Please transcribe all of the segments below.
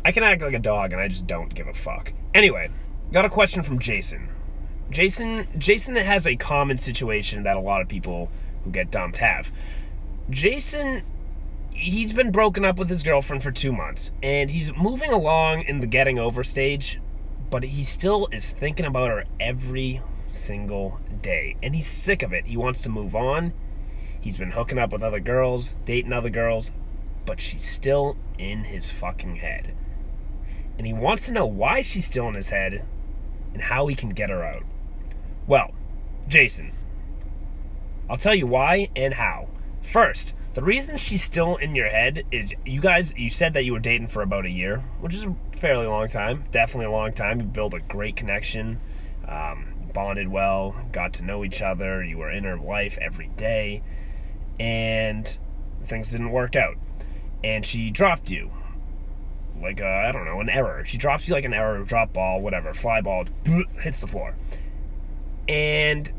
I can act like a dog, and I just don't give a fuck. Anyway, got a question from Jason. Jason has a common situation that a lot of people who get dumped have. Jason, he's been broken up with his girlfriend for 2 months, and he's moving along in the getting over stage, but he still is thinking about her every single day, and he's sick of it. He wants to move on. He's been hooking up with other girls, dating other girls, but she's still in his fucking head. And he wants to know why she's still in his head and how he can get her out. Well, Jason, I'll tell you why and how. First, the reason she's still in your head is you said that you were dating for about a year, which is a fairly long time. Definitely a long time. You built a great connection, bonded well, got to know each other. You were in her life every day, and things didn't work out. And she dropped you. Like, I don't know, an error. She drops you like an error, drop ball, whatever, fly ball, hits the floor. And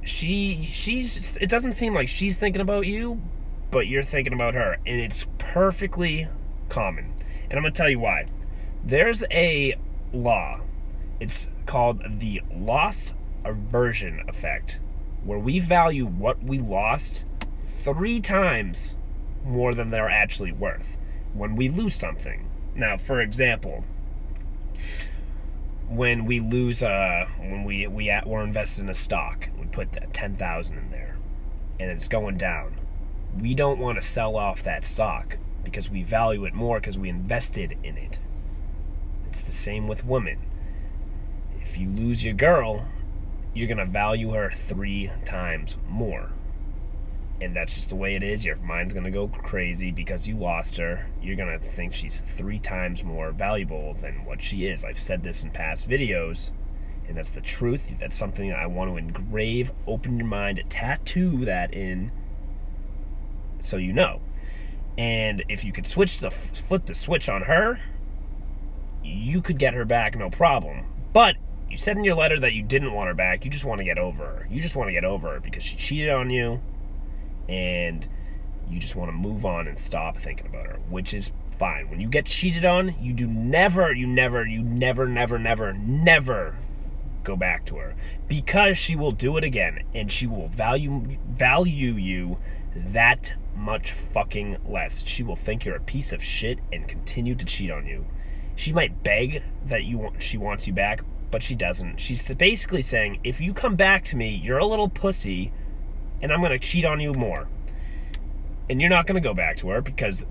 it doesn't seem like she's thinking about you, but you're thinking about her. And it's perfectly common. And I'm going to tell you why. There's a law. It's called the loss aversion effect, where we value what we lost 3 times more than they're actually worth when we lose something. Now, for example, when we lose, when we're invested in a stock, we put $10,000 in there, and it's going down. We don't want to sell off that stock because we value it more because we invested in it. It's the same with women. If you lose your girl, you're gonna value her 3 times more. And that's just the way it is. Your mind's going to go crazy because you lost her. You're going to think she's 3 times more valuable than what she is. I've said this in past videos, and that's the truth. That's something I want to engrave, open your mind, tattoo that in so you know. And if you could flip the switch on her, you could get her back, no problem. But you said in your letter that you didn't want her back. You just want to get over her. You just want to get over her because she cheated on you. And you just want to move on and stop thinking about her, which is fine. When you get cheated on, you never go back to her, because she will do it again, and she will value you that much fucking less. She will think you're a piece of shit and continue to cheat on you. She might beg that she wants you back, but she doesn't. She's basically saying, if you come back to me, you're a little pussy, and I'm going to cheat on you more. And you're not going to go back to her because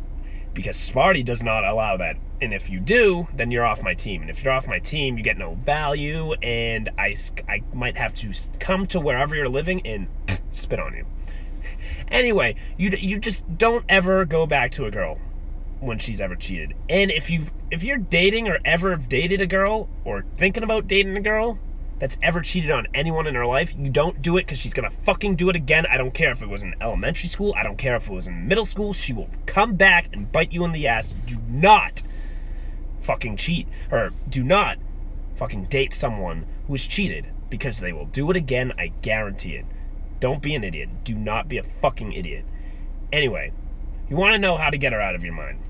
Smarty does not allow that. And if you do, then you're off my team. And if you're off my team, you get no value, and I might have to come to wherever you're living and spit on you. Anyway, you just don't ever go back to a girl when she's ever cheated. And if you're dating or ever have dated a girl or thinking about dating a girl that's ever cheated on anyone in her life, you don't do it because she's going to fucking do it again. I don't care if it was in elementary school. I don't care if it was in middle school. She will come back and bite you in the ass. Do not fucking cheat, or do not fucking date someone who has cheated, because they will do it again. I guarantee it. Don't be an idiot. Do not be a fucking idiot. Anyway, you want to know how to get her out of your mind.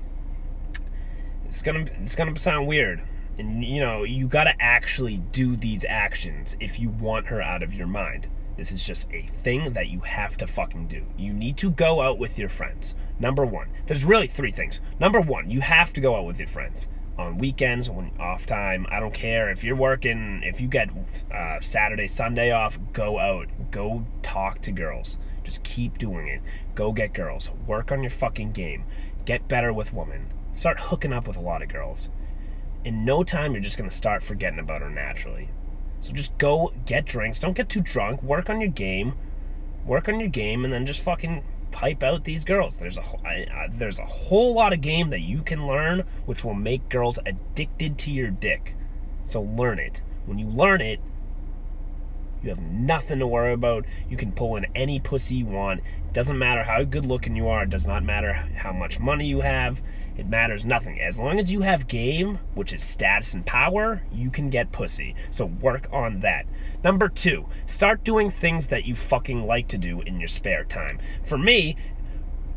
It's gonna sound weird. And, you got to actually do these actions if you want her out of your mind. This is just a thing that you have to fucking do. You need to go out with your friends. Number 1. There's really 3 things. Number 1, you have to go out with your friends. On weekends, when off time, I don't care. If you're working, if you get Saturday, Sunday off, go out. Go talk to girls. Just keep doing it. Go get girls. Work on your fucking game. Get better with women. Start hooking up with a lot of girls. In no time, you're just going to start forgetting about her naturally. So just go get drinks. Don't get too drunk. Work on your game. And then just fucking pipe out these girls. There's a whole lot of game that you can learn which will make girls addicted to your dick. So learn it. When you learn it, you have nothing to worry about. You can pull in any pussy you want. It doesn't matter how good looking you are. It does not matter how much money you have. It matters nothing. As long as you have game, which is status and power, you can get pussy. So work on that. Number 2, start doing things that you fucking like to do in your spare time. For me,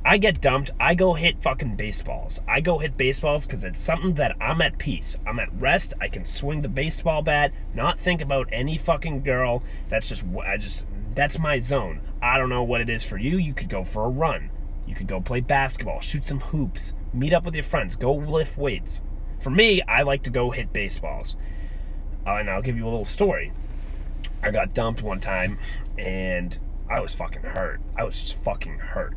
I get dumped, I go hit fucking baseballs. I go hit baseballs because it's something that I'm at peace. I'm at rest. I can swing the baseball bat, not think about any fucking girl. That's my zone. I don't know what it is for you. You could go for a run. You could go play basketball, shoot some hoops, meet up with your friends, go lift weights. For me, I like to go hit baseballs. And I'll give you a little story. I got dumped one time, and I was fucking hurt. I was just fucking hurt.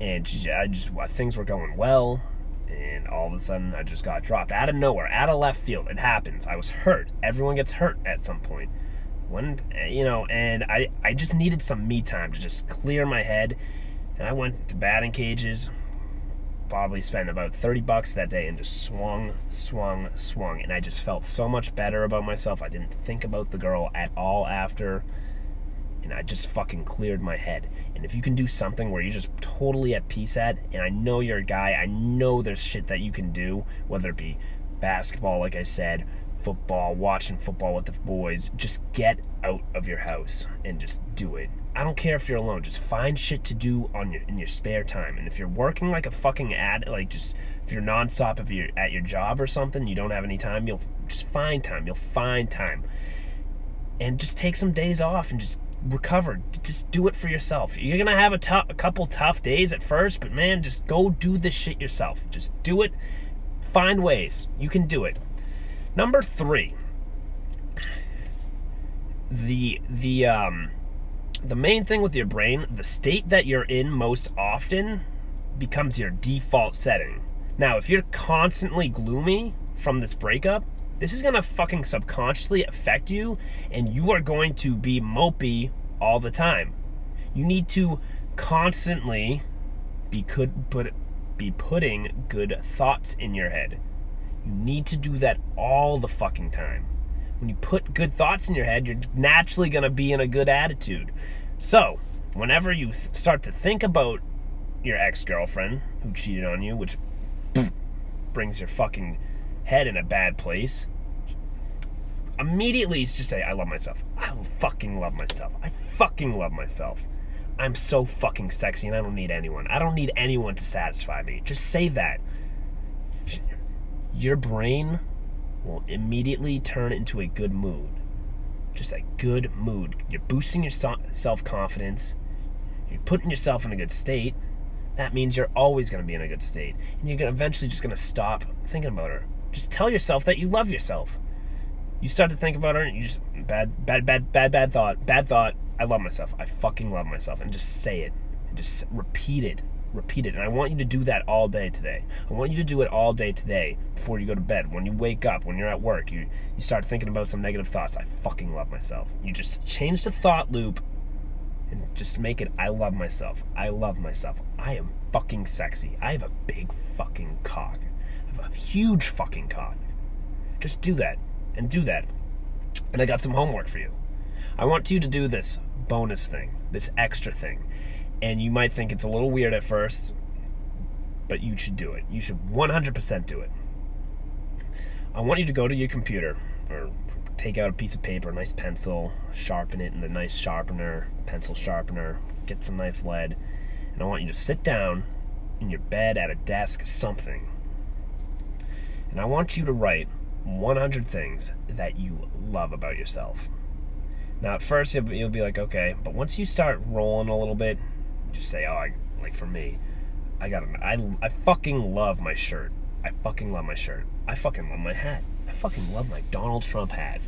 And things were going well, and all of a sudden I just got dropped out of nowhere, out of left field. It happens. I was hurt. Everyone gets hurt at some point. And I just needed some me time to just clear my head. And I went to batting cages, probably spent about $30 that day, and just swung. And I just felt so much better about myself. I didn't think about the girl at all after. And I just fucking cleared my head. And if you can do something where you're just totally at peace at, and I know you're a guy, I know there's shit that you can do, whether it be basketball, like I said, football, watching football with the boys, just get out of your house and just do it. I don't care if you're alone, just find shit to do in your spare time. And if you're working like a fucking if you're nonstop, if you're at your job or something, you don't have any time, you'll find time. And just take some days off and just recover. Just do it for yourself. You're gonna have a couple tough days at first, but man, just go do this shit yourself. Just do it. Find ways. You can do it. Number 3. The main thing with your brain, the state that you're in most often becomes your default setting. Now, if you're constantly gloomy from this breakup, this is gonna fucking subconsciously affect you, and you are going to be mopey all the time. You need to constantly be putting good thoughts in your head. You need to do that all the fucking time. When you put good thoughts in your head, you're naturally gonna be in a good attitude. So, whenever you start to think about your ex-girlfriend who cheated on you, which brings your fucking head in a bad place, immediately just say, I love myself. I fucking love myself. I fucking love myself. I'm so fucking sexy and I don't need anyone. I don't need anyone to satisfy me. Just say that. Your brain will immediately turn into a good mood. Just a good mood. You're boosting your self-confidence. You're putting yourself in a good state. That means you're always going to be in a good state. And you're eventually just going to stop thinking about her. Just tell yourself that you love yourself. You start to think about her and you just, bad thought. I love myself. I fucking love myself. And just say it. And just repeat it. Repeat it. And I want you to do that all day today. I want you to do it all day today before you go to bed. When you wake up, when you're at work, you start thinking about some negative thoughts. I fucking love myself. You just change the thought loop and just make it, I love myself. I love myself. I am fucking sexy. I have a big fucking cock. I have a huge fucking cock. Just do that. And do that. And I got some homework for you. I want you to do this bonus thing, this extra thing. And you might think it's a little weird at first, but you should do it. You should 100% do it. I want you to go to your computer, or take out a piece of paper, a nice pencil, sharpen it in a nice sharpener, pencil sharpener, get some nice lead, and I want you to sit down in your bed, at a desk, something. And I want you to write 100 things that you love about yourself. Now, at first, you'll be like, okay, but once you start rolling a little bit, just say, like for me, I fucking love my shirt. I fucking love my shirt. I fucking love my hat. I fucking love my Donald Trump hat.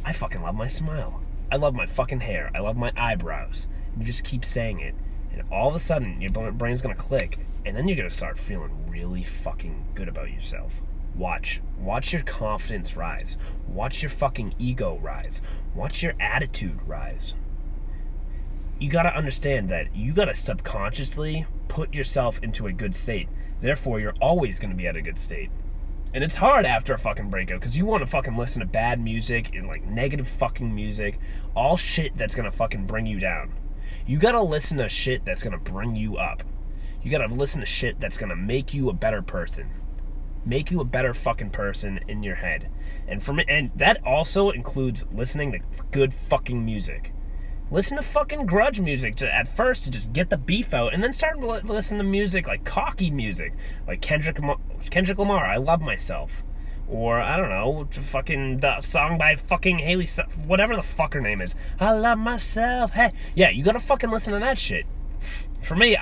I fucking love my smile. I love my fucking hair. I love my eyebrows. You just keep saying it, and all of a sudden, your brain's gonna click, and then you're gonna start feeling really fucking good about yourself. Watch your confidence rise. Watch your fucking ego rise. Watch your attitude rise. You gotta understand that you gotta subconsciously put yourself into a good state. Therefore, you're always gonna be at a good state. And it's hard after a fucking breakup, because you want to fucking listen to bad music and like negative fucking music, all shit that's gonna fucking bring you down. You gotta listen to shit that's gonna bring you up. You gotta listen to shit that's gonna make you a better person. Make you a better fucking person in your head. And that also includes listening to good fucking music. Listen to fucking grudge music at first to just get the beef out, and then start to listen to music like cocky music, like Kendrick Lamar, I Love Myself. Or, I don't know, fucking the song by fucking Haley, whatever the fuck her name is. I love myself, hey. Yeah, you gotta fucking listen to that shit. For me,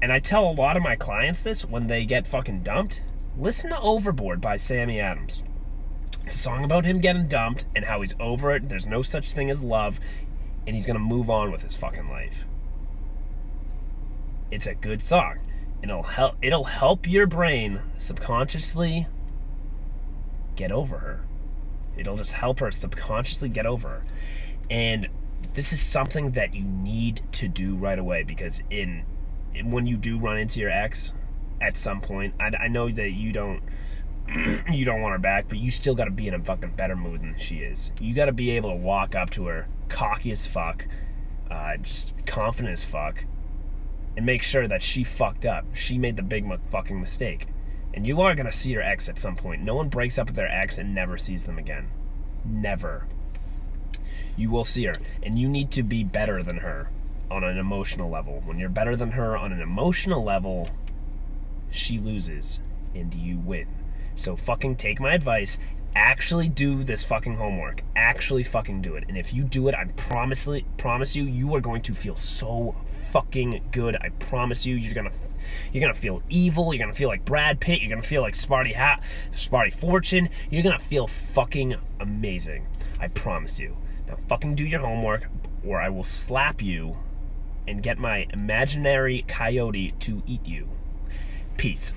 and I tell a lot of my clients this when they get fucking dumped, listen to Overboard by Sammy Adams. It's a song about him getting dumped and how he's over it, there's no such thing as love, and he's gonna move on with his fucking life. It's a good song. It'll help your brain subconsciously get over her. It'll just help her subconsciously get over her. And this is something that you need to do right away, because when you do run into your ex at some point, I know that you don't want her back, but you still got to be in a fucking better mood than she is. You got to be able to walk up to her, cocky as fuck, just confident as fuck, and make sure that she fucked up. She made the big fucking mistake. And you are going to see your ex at some point. No one breaks up with their ex and never sees them again. Never. You will see her, and you need to be better than her on an emotional level. When you're better than her on an emotional level, she loses and you win. So fucking take my advice, actually do this fucking homework. Actually fucking do it. And if you do it, I promise you, you are going to feel so fucking good. I promise you, you're gonna feel evil. You're gonna feel like Brad Pitt. You're gonna feel like Sparty Fortune. You're gonna feel fucking amazing. I promise you. Now fucking do your homework, or I will slap you and get my imaginary coyote to eat you. Peace.